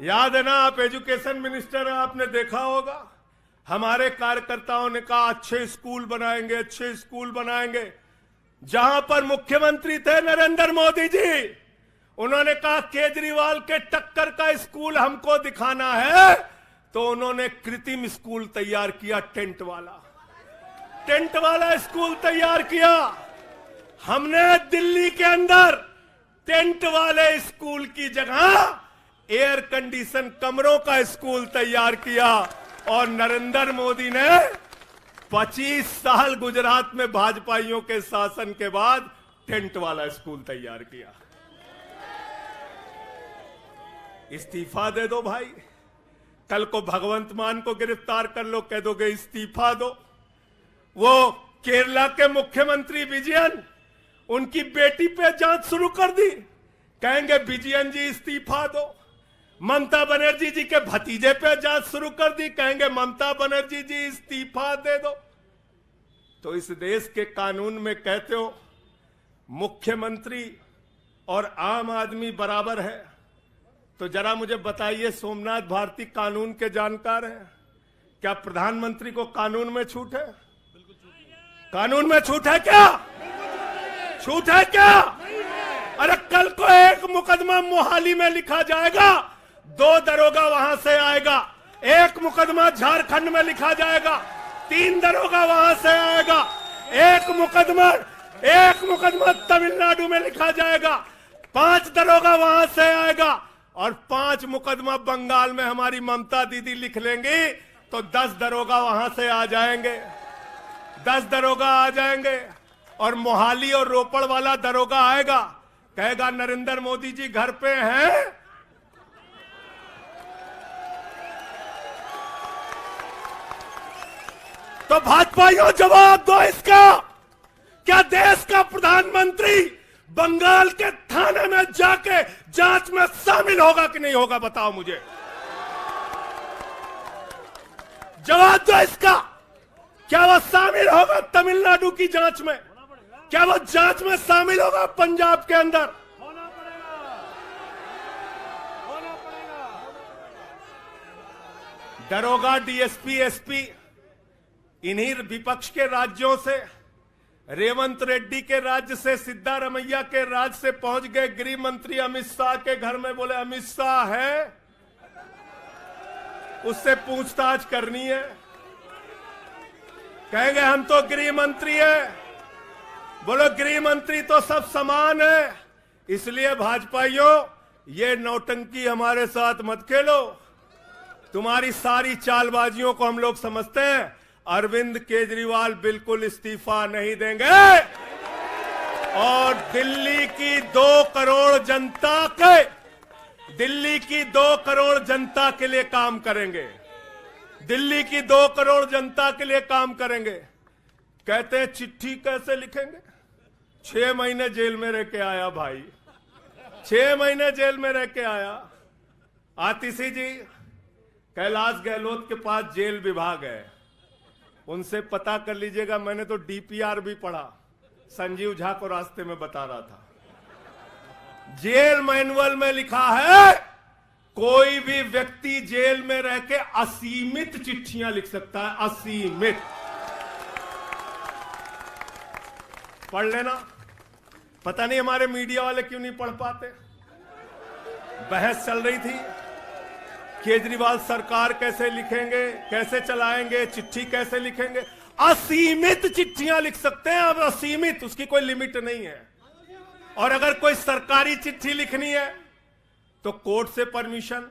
याद है ना, आप एजुकेशन मिनिस्टर हैं, आपने देखा होगा हमारे कार्यकर्ताओं ने कहा अच्छे स्कूल बनाएंगे, अच्छे स्कूल बनाएंगे। जहां पर मुख्यमंत्री थे नरेंद्र मोदी जी, उन्होंने कहा केजरीवाल के टक्कर का स्कूल हमको दिखाना है, तो उन्होंने कृत्रिम स्कूल तैयार किया, टेंट वाला स्कूल तैयार किया। हमने दिल्ली के अंदर टेंट वाले स्कूल की जगह एयर कंडीशन कमरों का स्कूल तैयार किया। और नरेंद्र मोदी ने 25 साल गुजरात में भाजपाइयों के शासन के बाद टेंट वाला स्कूल तैयार किया। इस्तीफा दे दो भाई, कल को भगवंत मान को गिरफ्तार कर लो, कह दोगे इस्तीफा दो। वो केरला के मुख्यमंत्री विजयन, उनकी बेटी पे जांच शुरू कर दी, कहेंगे विजयन जी इस्तीफा दो। ममता बनर्जी जी के भतीजे पे जांच शुरू कर दी, कहेंगे ममता बनर्जी जी इस्तीफा दे दो। तो इस देश के कानून में कहते हो मुख्यमंत्री और आम आदमी बराबर है, तो जरा मुझे बताइए, सोमनाथ भारती कानून के जानकार हैं, क्या प्रधानमंत्री को कानून में छूट है? कानून में छूट है क्या? छूट है क्या? अरे कल को एक मुकदमा मोहाली में लिखा जाएगा, 2 दरोगा वहां से आएगा। एक मुकदमा झारखंड में लिखा जाएगा, 3 दरोगा वहां से आएगा। एक मुकदमा तमिलनाडु में लिखा जाएगा, 5 दरोगा वहां से आएगा। और 5 मुकदमा बंगाल में हमारी ममता दीदी लिख लेंगी, तो 10 दरोगा वहां से आ जाएंगे, 10 दरोगा आ जाएंगे। और मोहाली और रोपड़ वाला दरोगा आएगा, कहेगा नरेंद्र मोदी जी घर पे हैं। तो भाजपाइयों जवाब दो इसका, क्या देश का प्रधानमंत्री बंगाल के थाने में जाके जांच में शामिल होगा कि नहीं होगा? बताओ मुझे, जवाब दो इसका। क्या वो शामिल होगा तमिलनाडु की जांच में? क्या वो जांच में शामिल होगा पंजाब के अंदर? दरोगा, डीएसपी, एसपी, इन्हीं विपक्ष के राज्यों से, रेवंत रेड्डी के राज्य से, सिद्धारमैया के राज्य से पहुंच गए गृह मंत्री अमित शाह के घर में। बोले अमित शाह है, उससे पूछताछ करनी है। कहेंगे हम तो गृह मंत्री है। बोलो गृह मंत्री तो सब समान है। इसलिए भाजपाइयों, ये नौटंकी हमारे साथ मत खेलो। तुम्हारी सारी चालबाजियों को हम लोग समझते हैं। अरविंद केजरीवाल बिल्कुल इस्तीफा नहीं देंगे और दिल्ली की 2 करोड़ जनता के लिए काम करेंगे। दिल्ली की 2 करोड़ जनता के लिए काम करेंगे। कहते हैं चिट्ठी कैसे लिखेंगे? 6 महीने जेल में रह के आया भाई, 6 महीने जेल में रह के आया। आतिशी जी, कैलाश गहलोत के पास जेल विभाग है, उनसे पता कर लीजिएगा। मैंने तो डीपीआर भी पढ़ा, संजीव झा को रास्ते में बता रहा था। जेल मैनुअल में लिखा है कोई भी व्यक्ति जेल में रह के असीमित चिट्ठियां लिख सकता है, असीमित। पढ़ लेना। पता नहीं हमारे मीडिया वाले क्यों नहीं पढ़ पाते। बहस चल रही थी, केजरीवाल सरकार कैसे लिखेंगे, कैसे चलाएंगे, चिट्ठी कैसे लिखेंगे। असीमित चिट्ठियां लिख सकते हैं अब, असीमित, उसकी कोई लिमिट नहीं है। और अगर कोई सरकारी चिट्ठी लिखनी है तो कोर्ट से परमिशन,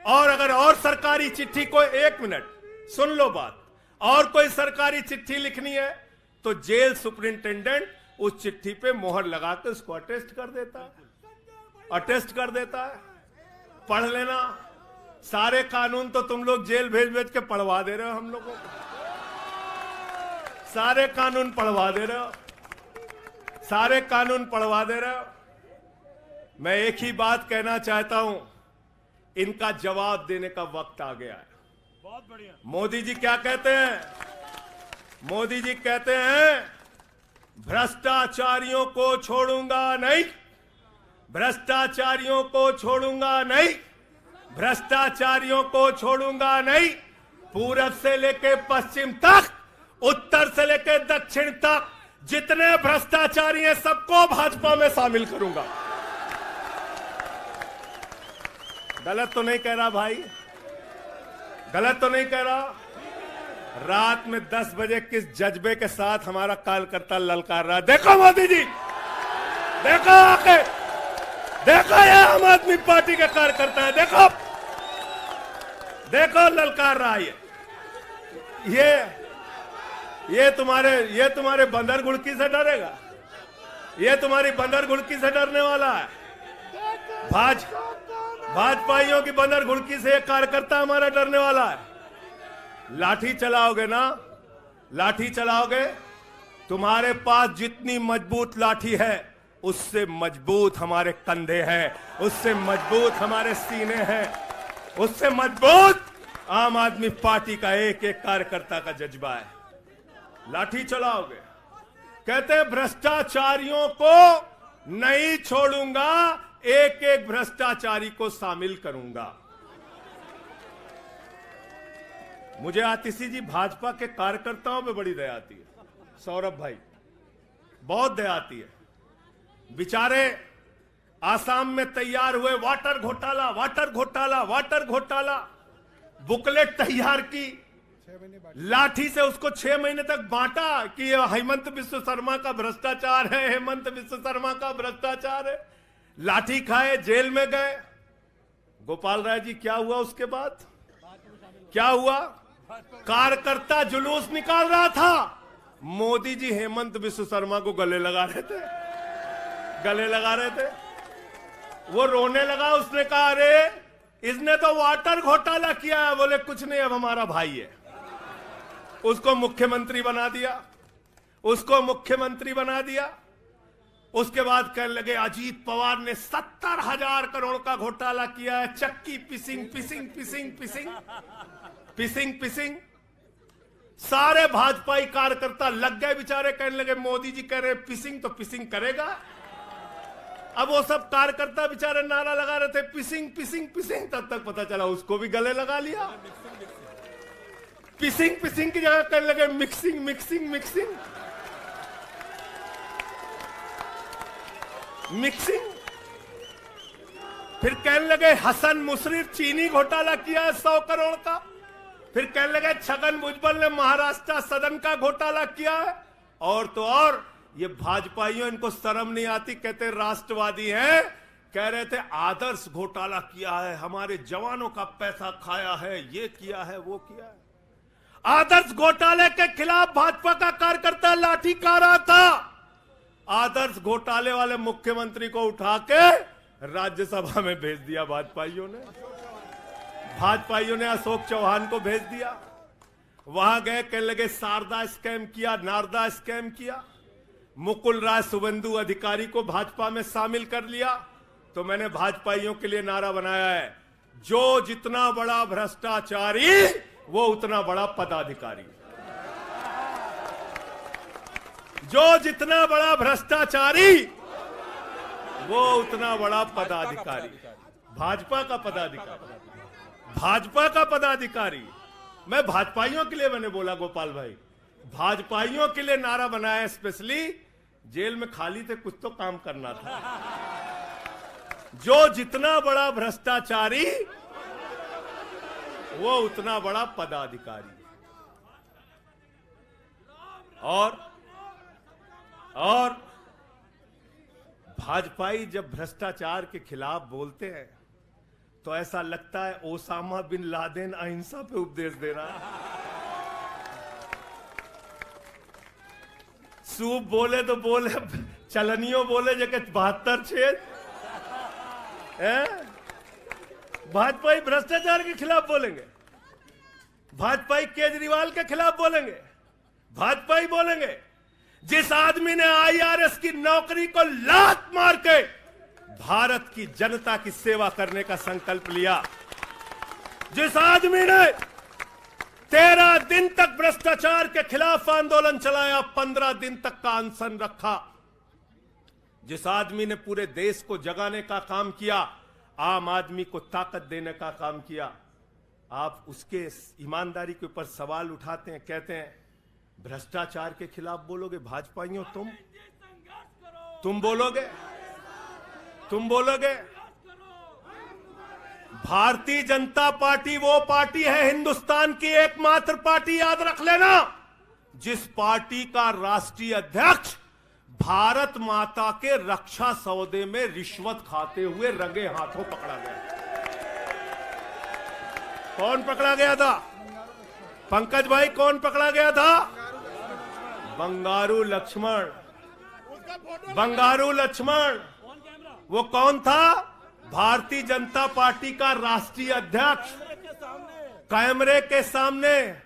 और अगर और सरकारी चिट्ठी को, 1 मिनट सुन लो बात, और कोई सरकारी चिट्ठी लिखनी है तो जेल सुपरिंटेंडेंट उस चिट्ठी पे मोहर लगाकर उसको अटेस्ट कर देता है। पढ़ लेना। सारे कानून तो तुम लोग जेल भेज भेज के पढ़वा दे रहे हो हम लोगों को। सारे कानून पढ़वा दे रहे हो। मैं एक ही बात कहना चाहता हूं, इनका जवाब देने का वक्त आ गया है। बहुत बढ़िया। मोदी जी क्या कहते हैं? मोदी जी कहते हैं भ्रष्टाचारियों को छोड़ूंगा नहीं, भ्रष्टाचारियों को छोड़ूंगा नहीं। भ्रष्टाचारियों को छोड़ूंगा नहीं। पूरब से लेके पश्चिम तक, उत्तर से लेके दक्षिण तक जितने भ्रष्टाचारी हैं सबको भाजपा में शामिल करूंगा। गलत तो नहीं कह रहा भाई, गलत तो नहीं कह रहा। रात में 10 बजे किस जज्बे के साथ हमारा कार्यकर्ता ललकार रहा, देखो मोदी जी, देखो आके देखो, ये आम आदमी पार्टी के कार्यकर्ता है, देखो देखो ललकार रहा है। ये तुम्हारे बंदर गुड़की से डरेगा, ये तुम्हारी बंदर गुड़की से डरने वाला है। भाजपाइयों की बंदर गुड़की से एक कार्यकर्ता हमारा डरने वाला है। लाठी चलाओगे ना, लाठी चलाओगे, तुम्हारे पास जितनी मजबूत लाठी है उससे मजबूत हमारे कंधे हैं, उससे मजबूत हमारे सीने हैं, उससे मजबूत आम आदमी पार्टी का एक एक कार्यकर्ता का जज्बा है। लाठी चलाओगे, कहते हैं भ्रष्टाचारियों को नहीं छोड़ूंगा, एक एक भ्रष्टाचारी को शामिल करूंगा। मुझे आतिशी जी भाजपा के कार्यकर्ताओं पे बड़ी दया आती है, सौरभ भाई बहुत दया आती है। बेचारे आसाम में तैयार हुए वाटर घोटाला, वाटर घोटाला, वाटर घोटाला, बुकलेट तैयार की, लाठी से उसको 6 महीने तक बांटा कि हेमंत बिस्व शर्मा का भ्रष्टाचार है, हेमंत बिस्व शर्मा का भ्रष्टाचार है। लाठी खाए, जेल में गए। गोपाल राय जी क्या हुआ उसके बाद, क्या हुआ? कार्यकर्ता जुलूस निकाल रहा था, मोदी जी हेमंत बिस्व शर्मा को गले लगा रहे थे, गले लगा रहे थे। वो रोने लगा, उसने कहा अरे इसने तो वाटर घोटाला किया है। बोले कुछ नहीं, अब हमारा भाई है। उसको मुख्यमंत्री बना दिया, उसको मुख्यमंत्री बना दिया। उसके बाद कहने लगे अजीत पवार ने 70,000 करोड़ का घोटाला किया है, चक्की पिसिंग पिसिंग पिसिंग पिसिंग पिसिंग पिसिंग। सारे भाजपाई कार्यकर्ता लग गए बेचारे, कहने लगे मोदी जी कह रहे पिसिंग तो पिसिंग करेगा। अब वो सब कार्यकर्ता बेचारे नारा लगा रहे थे पिसिंग पिसिंग पिसिंग, तब तक पता चला उसको भी गले लगा लिया। पिसिंग पिसिंग की जगह कहने लगे मिक्सिंग मिक्सिंग मिक्सिंग मिक्सिंग। फिर कहने लगे हसन मुशर्रफ चीनी घोटाला किया है 100 करोड़ का। फिर कहने लगे छगन भुजबल ने महाराष्ट्र सदन का घोटाला किया है। और तो और ये भाजपाइयों, इनको शर्म नहीं आती, कहते राष्ट्रवादी हैं, कह रहे थे आदर्श घोटाला किया है, हमारे जवानों का पैसा खाया है, ये किया है, वो किया है। आदर्श घोटाले के खिलाफ भाजपा का कार्यकर्ता लाठी खा रहा था। आदर्श घोटाले वाले मुख्यमंत्री को उठा के राज्यसभा में भेज दिया भाजपाइयों ने। भाजपाइयों ने अशोक चौहान को भेज दिया। वहां गए, कहने लगे शारदा स्कैम किया, नारदा स्कैम किया। मुकुल राय शुभेंदु अधिकारी को भाजपा में शामिल कर लिया। तो मैंने भाजपाइयों के लिए नारा बनाया है, जो जितना बड़ा भ्रष्टाचारी वो उतना बड़ा पदाधिकारी। जो जितना बड़ा भ्रष्टाचारी वो उतना बड़ा पदाधिकारी। भाजपा का पदाधिकारी, भाजपा का पदाधिकारी। मैं भाजपाइयों के लिए मैंने बोला गोपाल भाई, भाजपाइयों के लिए नारा बनाया स्पेशली। जेल में खाली थे, कुछ तो काम करना था। जो जितना बड़ा भ्रष्टाचारी वो उतना बड़ा पदाधिकारी। और भाजपाई जब भ्रष्टाचार के खिलाफ बोलते हैं तो ऐसा लगता है ओसामा बिन लादेन अहिंसा पे उपदेश दे रहा है। सूप बोले तो बोले, चलनियों बोले जगह 72 छेद। भाजपाई भ्रष्टाचार के खिलाफ बोलेंगे, भाजपाई केजरीवाल के खिलाफ बोलेंगे, भाजपाई बोलेंगे जिस आदमी ने आईआरएस की नौकरी को लात मार के भारत की जनता की सेवा करने का संकल्प लिया, जिस आदमी ने 13 दिन तक भ्रष्टाचार के खिलाफ आंदोलन चलाया, 15 दिन तक का अनशन रखा, जिस आदमी ने पूरे देश को जगाने का काम किया, आम आदमी को ताकत देने का काम किया, आप उसके ईमानदारी के ऊपर सवाल उठाते हैं, कहते हैं भ्रष्टाचार के खिलाफ बोलोगे। भाजपाइयों तुम बोलोगे। भारतीय जनता पार्टी वो पार्टी है, हिंदुस्तान की एकमात्र पार्टी, याद रख लेना, जिस पार्टी का राष्ट्रीय अध्यक्ष भारत माता के रक्षा सौदे में रिश्वत खाते हुए रंगे हाथों पकड़ा गया। कौन पकड़ा गया था? पंकज भाई, कौन पकड़ा गया था? बंगारू लक्ष्मण। वो कौन था? भारतीय जनता पार्टी का राष्ट्रीय अध्यक्ष। कैमरे के सामने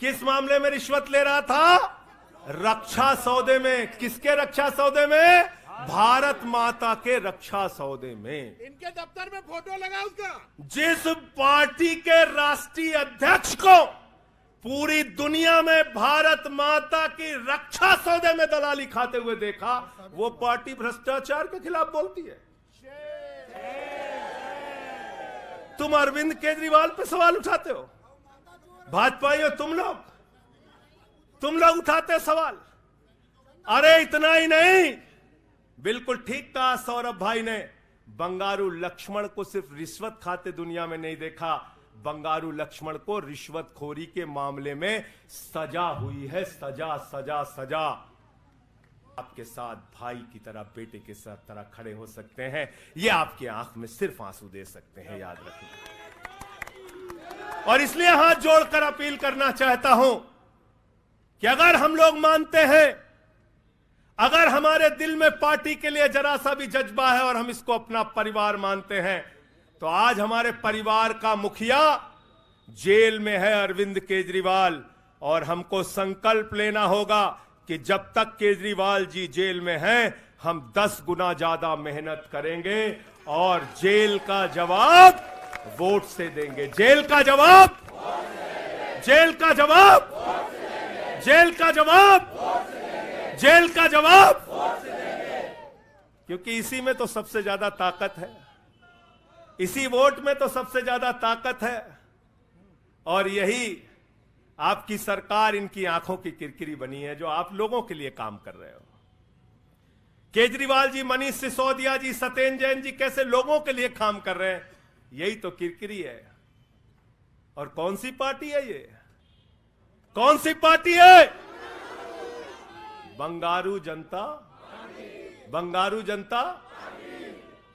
किस मामले में रिश्वत ले रहा था? रक्षा सौदे में। किसके रक्षा सौदे में? भारत माता के रक्षा सौदे में। इनके दफ्तर में फोटो लगा उसका। जिस पार्टी के राष्ट्रीय अध्यक्ष को पूरी दुनिया में भारत माता की रक्षा सौदे में दलाली खाते हुए देखा, वो पार्टी भ्रष्टाचार के खिलाफ बोलती है। तुम अरविंद केजरीवाल पे सवाल उठाते हो। भाजपाइयों, तुम लोग उठाते सवाल। अरे इतना ही नहीं, बिल्कुल ठीक कहा सौरभ भाई ने, बंगारू लक्ष्मण को सिर्फ रिश्वत खाते दुनिया में नहीं देखा, बंगारू लक्ष्मण को रिश्वतखोरी के मामले में सजा हुई है। सजा। आपके साथ भाई की तरह, बेटे के साथ तरह खड़े हो सकते हैं, ये आपकी आंख में सिर्फ आंसू दे सकते हैं, याद रखिए। और इसलिए हाथ जोड़कर अपील करना चाहता हूं कि अगर हम लोग मानते हैं, अगर हमारे दिल में पार्टी के लिए जरा सा भी जज्बा है और हम इसको अपना परिवार मानते हैं, तो आज हमारे परिवार का मुखिया जेल में है, अरविंद केजरीवाल, और हमको संकल्प लेना होगा कि जब तक केजरीवाल जी जेल में हैं, हम 10 गुना ज्यादा मेहनत करेंगे और जेल का जवाब वोट से देंगे। जेल का जवाब क्योंकि इसी में तो सबसे ज्यादा ताकत है, इसी वोट में तो सबसे ज्यादा ताकत है। और यही आपकी सरकार इनकी आंखों की किरकिरी बनी है, जो आप लोगों के लिए काम कर रहे हो। केजरीवाल जी, मनीष सिसोदिया जी, सत्येंद्र जैन जी कैसे लोगों के लिए काम कर रहे हैं, यही तो किरकिरी है। और कौन सी पार्टी है ये? कौन सी पार्टी है? बंगारू जनता।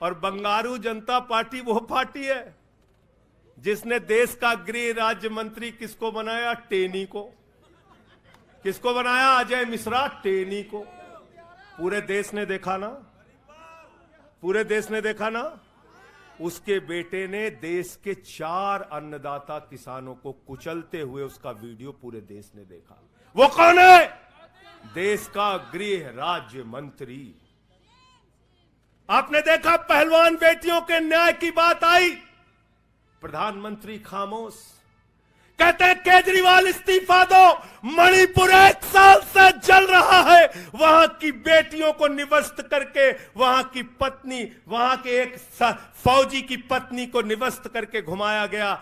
और बंगारू जनता पार्टी वो पार्टी है जिसने देश का गृह राज्य मंत्री किसको बनाया? टेनी को। किसको बनाया? अजय मिश्रा टेनी को। पूरे देश ने देखा ना। उसके बेटे ने देश के 4 अन्नदाता किसानों को कुचलते हुए उसका वीडियो पूरे देश ने देखा। वो कौन है? देश का गृह राज्य मंत्री। आपने देखा पहलवान बेटियों के न्याय की बात आई, प्रधानमंत्री खामोश। कहते हैं केजरीवाल इस्तीफा दो। मणिपुर 1 साल से जल रहा है, वहां की बेटियों को निवस्त करके, वहां की पत्नी, वहां के एक फौजी की पत्नी को निवस्त करके घुमाया गया।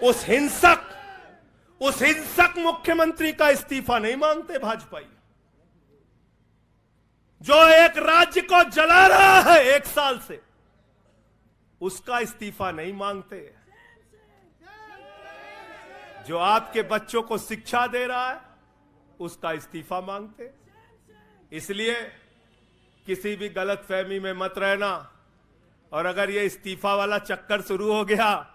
उस हिंसक मुख्यमंत्री का इस्तीफा नहीं मांगते भाजपाई, जो एक राज्य को जला रहा है 1 साल से, उसका इस्तीफा नहीं मांगते। जो आपके बच्चों को शिक्षा दे रहा है, उसका इस्तीफा मांगते। इसलिए किसी भी गलतफहमी में मत रहना, और अगर ये इस्तीफा वाला चक्कर शुरू हो गया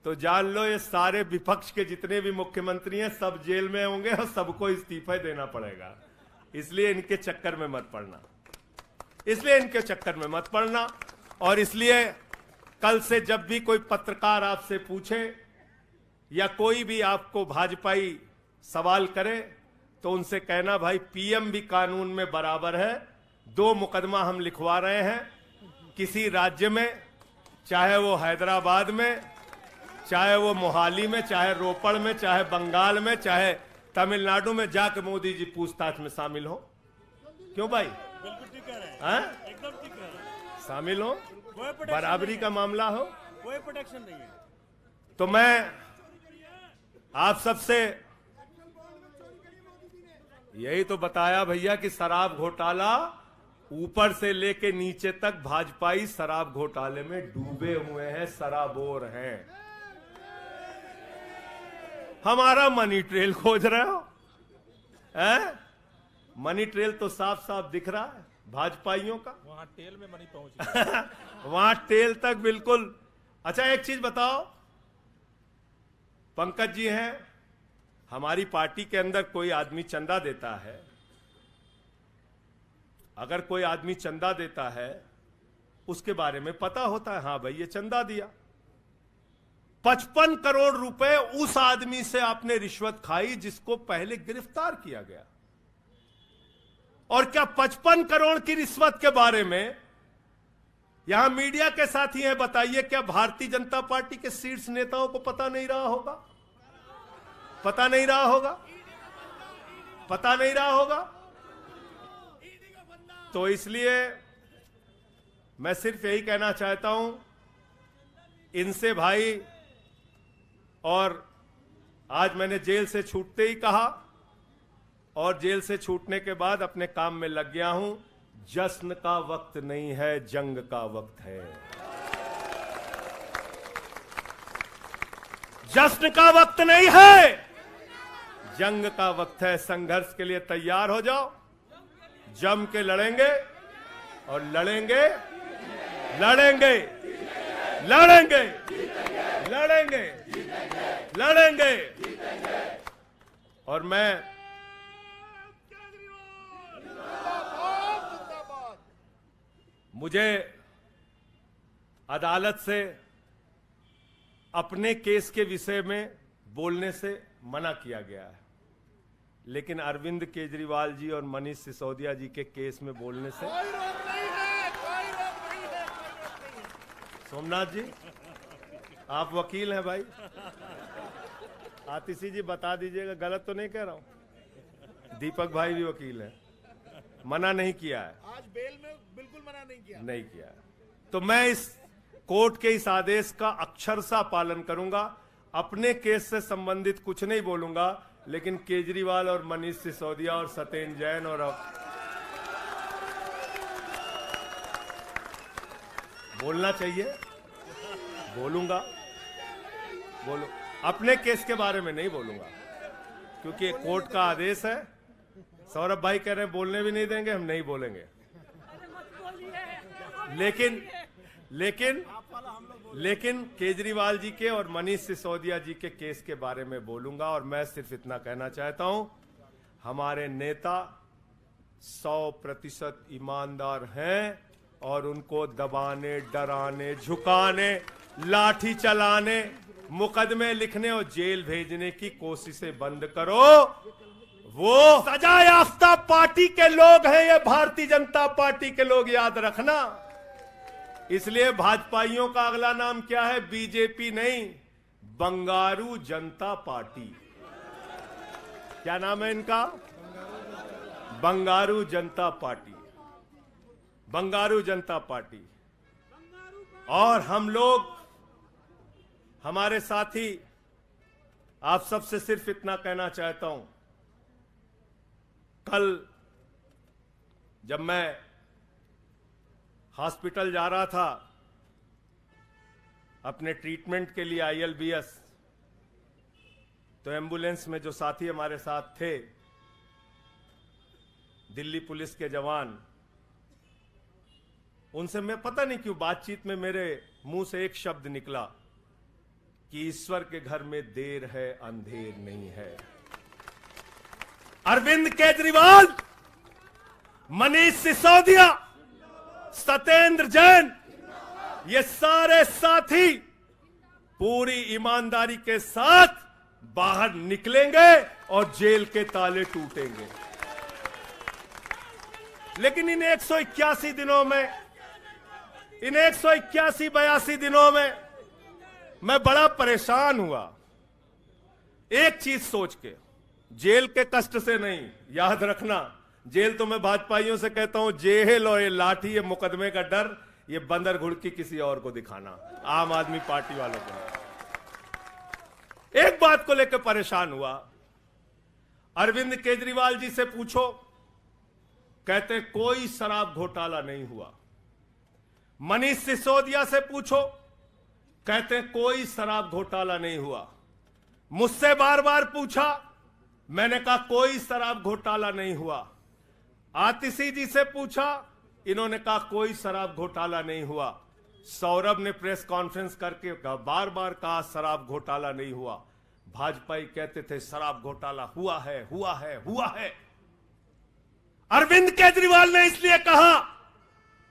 तो जान लो ये सारे विपक्ष के जितने भी मुख्यमंत्री हैं सब जेल में होंगे और सबको इस्तीफा देना पड़ेगा। इसलिए इनके चक्कर में मत पड़ना। और इसलिए कल से जब भी कोई पत्रकार आपसे पूछे या कोई भी आपको भाजपाई सवाल करे, तो उनसे कहना, भाई पीएम भी कानून में बराबर है। 2 मुकदमा हम लिखवा रहे हैं किसी राज्य में, चाहे वो हैदराबाद में, चाहे वो मोहाली में, चाहे रोपड़ में, चाहे बंगाल में, चाहे तमिलनाडु में, जाके मोदी जी पूछताछ में शामिल हो। क्यों भाई? बिल्कुल ठीक कह रहे हैं। हाँ? एकदम ठीक शामिल हो, कोई protection बराबरी नहीं का है। मामला हो। कोई प्रोटेक्शन नहीं है। तो मैं आप सबसे यही तो बताया भैया कि शराब घोटाला ऊपर से लेके नीचे तक भाजपाई शराब घोटाले में डूबे हुए हैं, सराबोर हैं। हमारा मनी ट्रेल खोज रहे हो, हैं? मनी ट्रेल तो साफ साफ दिख रहा है भाजपाइयों का। वहां टेल में मनी पहुंच गया। वहां टेल तक बिल्कुल। अच्छा एक चीज बताओ, पंकज जी हैं, हमारी पार्टी के अंदर कोई आदमी चंदा देता है, अगर कोई आदमी चंदा देता है उसके बारे में पता होता है, हाँ भाई ये चंदा दिया। 55 करोड़ रुपए उस आदमी से आपने रिश्वत खाई जिसको पहले गिरफ्तार किया गया। और क्या 55 करोड़ की रिश्वत के बारे में यहां मीडिया के साथी हैं, बताइए क्या भारतीय जनता पार्टी के शीर्ष नेताओं को पता नहीं रहा होगा? पता नहीं रहा होगा? पता नहीं रहा होगा? तो इसलिए मैं सिर्फ यही कहना चाहता हूं इनसे भाई, और आज मैंने जेल से छूटते ही कहा और जेल से छूटने के बाद अपने काम में लग गया हूं। जश्न का वक्त नहीं है, जंग का वक्त है। जश्न का वक्त नहीं है, जंग का वक्त है। संघर्ष के लिए तैयार हो जाओ, जम के लड़ेंगे और लड़ेंगे लड़ेंगे लड़ेंगे लड़ेंगे लड़ेंगे। और मैं मुझे अदालत से अपने केस के विषय में बोलने से मना किया गया है, लेकिन अरविंद केजरीवाल जी और मनीष सिसोदिया जी के केस में बोलने से कोई रोक नहीं है, कोई रोक नहीं है, कोई रोक नहीं है। सोमनाथ जी आप वकील हैं भाई, आतिशी जी बता दीजिएगा गलत तो नहीं कह रहा हूं। दीपक भाई भी वकील हैं, मना नहीं किया है, आज बेल में बिल्कुल मना नहीं किया। नहीं किया है। तो मैं इस कोर्ट के इस आदेश का अक्षरशः पालन करूंगा। अपने केस से संबंधित कुछ नहीं बोलूंगा, लेकिन केजरीवाल और मनीष सिसोदिया और सत्येंद्र जैन और बोलना चाहिए, बोलूंगा, बोलो। अपने केस के बारे में नहीं बोलूंगा क्योंकि कोर्ट का आदेश है। सौरभ भाई कह रहे हैं बोलने भी नहीं देंगे, हम नहीं बोलेंगे। लेकिन केजरीवाल जी के और मनीष सिसोदिया जी के केस के बारे में बोलूंगा। और मैं सिर्फ इतना कहना चाहता हूं, हमारे नेता 100% ईमानदार हैं और उनको दबाने, डराने, झुकाने, लाठी चलाने, मुकदमे लिखने और जेल भेजने की कोशिशें बंद करो। वो सजा याफ्ता पार्टी के लोग हैं, ये भारतीय जनता पार्टी के लोग, याद रखना। इसलिए भाजपाइयों का अगला नाम क्या है? बीजेपी नहीं, बंगारू जनता पार्टी। क्या नाम है इनका? बंगारू जनता पार्टी, बंगारू जनता पार्टी। और हम लोग, हमारे साथी, आप सबसे सिर्फ इतना कहना चाहता हूं, कल जब मैं हॉस्पिटल जा रहा था अपने ट्रीटमेंट के लिए ILBS, तो एम्बुलेंस में जो साथी हमारे साथ थे, दिल्ली पुलिस के जवान, उनसे मैं पता नहीं क्यों बातचीत में मेरे मुंह से एक शब्द निकला कि ईश्वर के घर में देर है, अंधेर नहीं है। अरविंद केजरीवाल, मनीष सिसोदिया, सत्येंद्र जैन, ये सारे साथी पूरी ईमानदारी के साथ बाहर निकलेंगे और जेल के ताले टूटेंगे। लेकिन इन 181 दिनों में, इन 181-82 दिनों में मैं बड़ा परेशान हुआ, एक चीज सोच के। जेल के कष्ट से नहीं, याद रखना, जेल तो मैं भाजपाइयों से कहता हूं, जेल और ये लाठी, ये मुकदमे का डर, ये बंदर घुड़की किसी और को दिखाना, आम आदमी पार्टी वालों को। एक बात को लेकर परेशान हुआ, अरविंद केजरीवाल जी से पूछो, कहते कोई शराब घोटाला नहीं हुआ। मनीष सिसोदिया से पूछो, कहते कोई शराब घोटाला नहीं हुआ। मुझसे बार बार पूछा, मैंने कहा कोई शराब घोटाला नहीं हुआ। आतिशी जी से पूछा, इन्होंने कहा कोई शराब घोटाला नहीं हुआ। सौरभ ने प्रेस कॉन्फ्रेंस करके बार बार कहा शराब घोटाला नहीं हुआ। भाजपाई कहते थे शराब घोटाला हुआ है, हुआ है, हुआ है। अरविंद केजरीवाल ने इसलिए कहा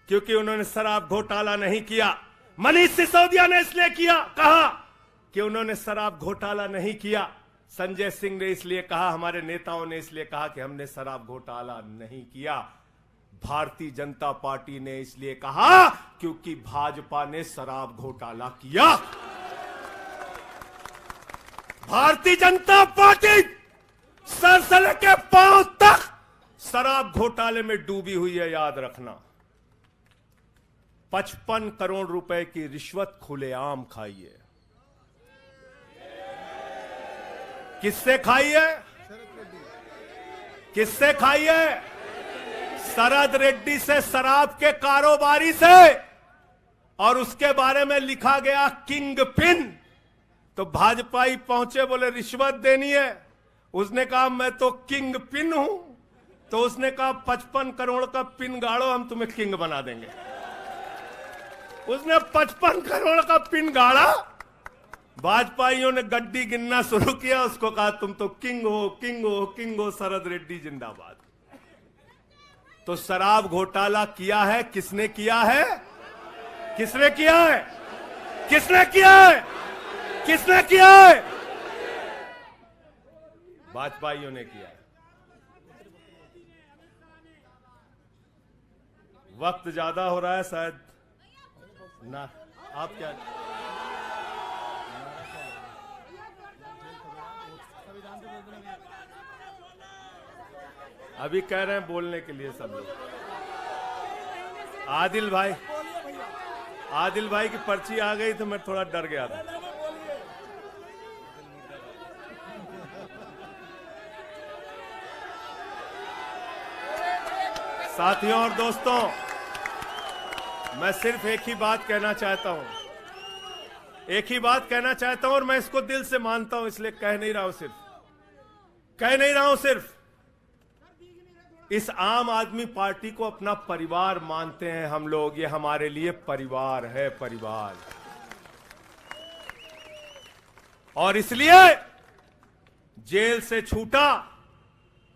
क्योंकि उन्होंने शराब घोटाला नहीं किया। मनीष सिसोदिया ने इसलिए कहा कि उन्होंने शराब घोटाला नहीं किया। संजय सिंह ने इसलिए कहा, हमारे नेताओं ने इसलिए कहा कि हमने शराब घोटाला नहीं किया। भारतीय जनता पार्टी ने इसलिए कहा क्योंकि भाजपा ने शराब घोटाला किया। भारतीय जनता पार्टी सर से लेकर पांव तक शराब घोटाले में डूबी हुई है, याद रखना। 55 करोड़ रुपए की रिश्वत खुलेआम खाई है। किससे खाई है? किससे खाई है? शरद रेड्डी से, शराब के कारोबारी से। और उसके बारे में लिखा गया किंग पिन। तो भाजपाई पहुंचे, बोले रिश्वत देनी है। उसने कहा मैं तो किंग पिन हूं। तो उसने कहा 55 करोड़ का पिन गाड़ो, हम तुम्हें किंग बना देंगे। उसने 55 करोड़ का पिन गाड़ा। भाजपाइयों ने गड्डी गिनना शुरू किया, उसको कहा तुम तो किंग हो, किंग हो, किंग हो, शरद रेड्डी जिंदाबाद। तो शराब घोटाला किया है, किसने किया है? किसने किया है? किसने किया है? किसने किया है? भाजपाइयों ने किया है। वक्त ज्यादा हो रहा है शायद ना, आप क्या? अभी कह रहे हैं बोलने के लिए सब लोग। आदिल भाई की पर्ची आ गई तो मैं थोड़ा डर गया था। साथियों और दोस्तों, मैं सिर्फ एक ही बात कहना चाहता हूं, एक ही बात कहना चाहता हूं, और मैं इसको दिल से मानता हूं, इसलिए कह नहीं रहा हूं सिर्फ। इस आम आदमी पार्टी को अपना परिवार मानते हैं हम लोग। ये हमारे लिए परिवार है, परिवार। और इसलिए जेल से छूटा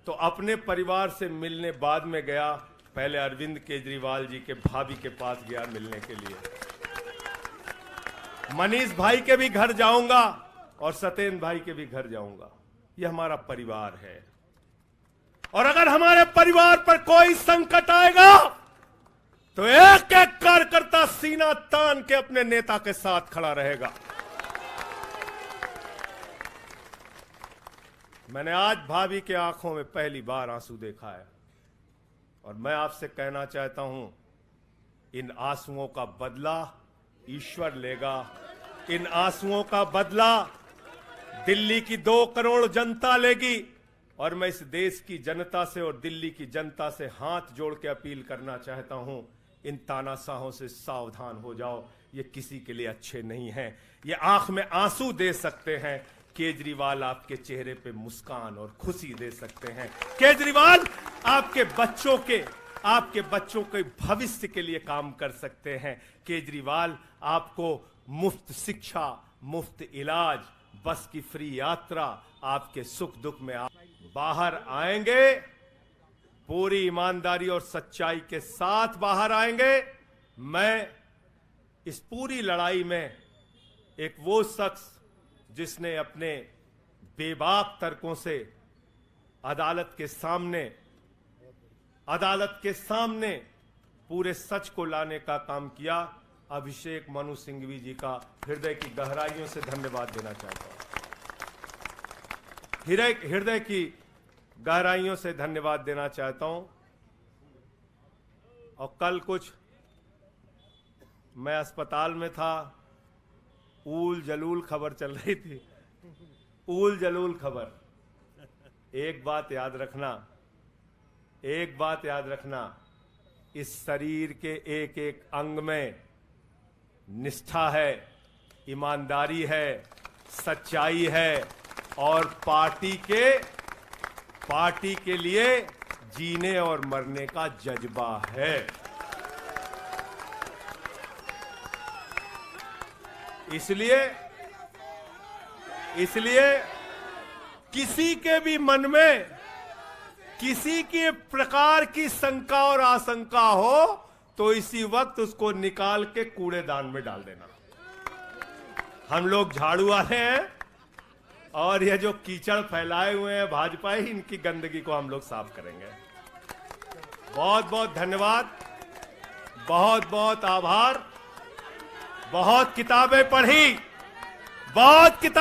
तो अपने परिवार से मिलने बाद में गया। पहले अरविंद केजरीवाल जी के भाभी के पास गया मिलने के लिए। मनीष भाई के भी घर जाऊंगा और सत्येंद्र भाई के भी घर जाऊंगा। ये हमारा परिवार है। और अगर हमारे परिवार पर कोई संकट आएगा तो एक एक कार्यकर्ता सीना तान के अपने नेता के साथ खड़ा रहेगा। मैंने आज भाभी के आंखों में पहली बार आंसू देखा है, और मैं आपसे कहना चाहता हूं, इन आंसुओं का बदला ईश्वर लेगा। इन आंसुओं का बदला दिल्ली की 2 करोड़ जनता लेगी। और मैं इस देश की जनता से और दिल्ली की जनता से हाथ जोड़ के अपील करना चाहता हूं, इन तानाशाहों से सावधान हो जाओ। ये किसी के लिए अच्छे नहीं हैं। ये आंख में आंसू दे सकते हैं, केजरीवाल आपके चेहरे पे मुस्कान और खुशी दे सकते हैं। केजरीवाल आपके बच्चों के भविष्य के लिए काम कर सकते हैं। केजरीवाल आपको मुफ्त शिक्षा, मुफ्त इलाज, बस की फ्री यात्रा, आपके सुख दुख में आप बाहर आएंगे। पूरी ईमानदारी और सच्चाई के साथ बाहर आएंगे। मैं इस पूरी लड़ाई में एक वो शख्स जिसने अपने बेबाक तर्कों से अदालत के सामने पूरे सच को लाने का काम किया, अभिषेक मनु सिंघवी जी का हृदय की गहराइयों से धन्यवाद देना चाहता हूं। हृदय की गहराइयों से धन्यवाद देना चाहता हूं। और कल कुछ मैं अस्पताल में था, ऊल जलूल खबर चल रही थी, ऊल जलूल खबर। एक बात याद रखना, एक बात याद रखना, इस शरीर के एक एक अंग में निष्ठा है, ईमानदारी है, सच्चाई है और पार्टी के लिए जीने और मरने का जज्बा है। इसलिए किसी के भी मन में किसी के प्रकार की शंका और आशंका हो तो इसी वक्त उसको निकाल के कूड़ेदान में डाल देना। हम लोग झाड़ू वाले हैं और ये जो कीचड़ फैलाए हुए हैं भाजपा ही, इनकी गंदगी को हम लोग साफ करेंगे। बहुत बहुत धन्यवाद, बहुत बहुत आभार। बहुत किताबें पढ़ी, बहुत किताब